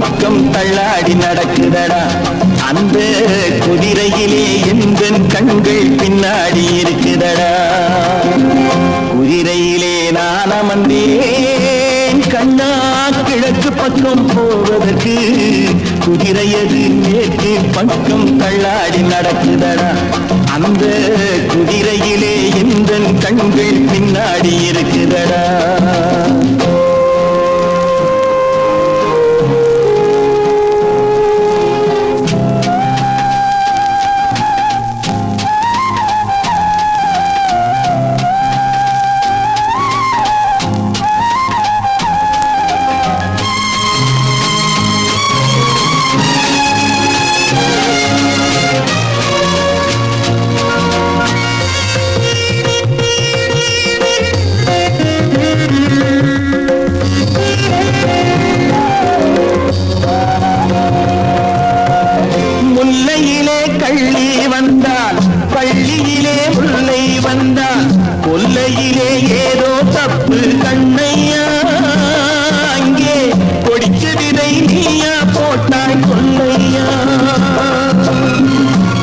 பக்கம் தள்ளாடி நடக்குதடா. அந்த குதிரையிலே எந்த கண்கள் பின்னாடி இருக்குதடா. குதிரையிலே நான் அமர்ந்தேன் கண்ணா கிழக்கு பக்கம் போவதற்கு. குதிரையது மேற்கு பக்கம் தள்ளாடி நடக்குதடா. அந்த குதிரையிலே எந்த கண்கள் பின்னாடி இருக்குதடா. கள்ளி வந்தால் பள்ளியிலே முல்லை வந்தால் கொல்லையிலே ஏதோ தப்பு கண்ணையா. அங்கே கொடிச்ச விதை நீயா போட்டாய் கொல்லையா.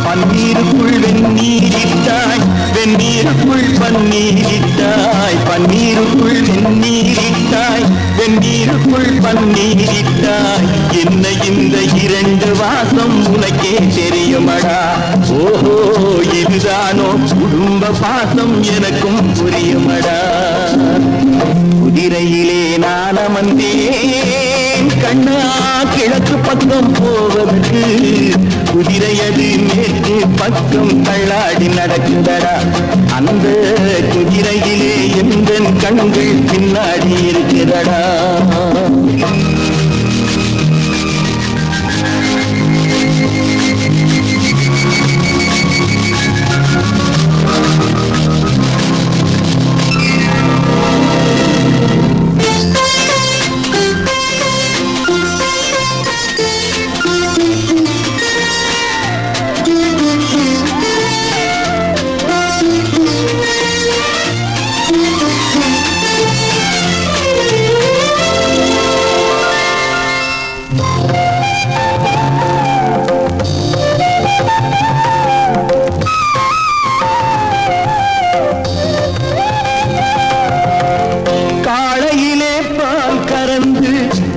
பன்னீருக்குள் வெந்நீரிட்டாய் வெந்நீருக்குள் பன்னீரிட்டாய். பன்னீருக்குள் வெந்நீரிட்டாய் வெந்நீருக்குள் பன்னீரிட்டாய். என்ன இந்த இரண்டு வாசம் உனக்கே தெரியுமடா. ஓஹோ இதுதானோ குடும்ப பாசம் எனக்கும் புரியுமடா. குதிரையிலே நான் அமர்ந்தேன் கண்ணா கிழக்கு பக்கம் போவதற்கு. குதிரையது மேற்கு பக்கம் தள்ளாடி நடக்குதடா. அந்த குதிரையிலே எந்த கண்கள் பின்னாடி இருக்கிறடா.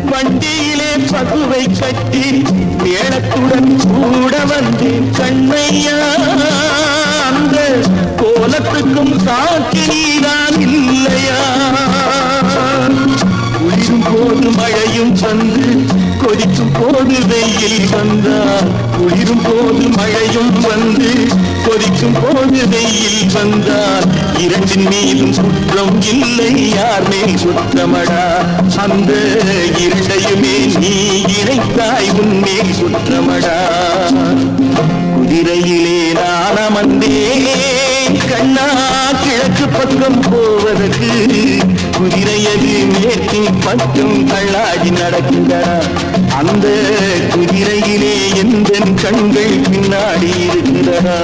வண்டியிலே பசுவை கட்டி மேளத்துடன் கூட வந்து கண்ணையா. அந்த கோலத்துக்கும் சாட்சி நீதான் இல்லையா. குளிரும் போது மழையும் வந்து கொதிக்கும் போது வெயில் வந்தார். குளிரும் போது மழையும் வந்து கொதிக்கும் போது வெயில் வந்தார். இரண்டின் மீதும் குற்றம் இல்லை யார் மேல் குற்றமடா. அந்த இரண்டையுமே நீ இணைத்தாய் உன்மேல் குற்றமடா. குதிரையிலே நான் அமர்ந்தேன் கண்ணா கிழக்கு பக்கம் போவதற்கு. குதிரையது மேற்கு பக்கம் தள்ளாடி நடக்குதடா. அந்த குதிரையிலே எந்த கண்கள் பின்னாடி இருக்குதடா.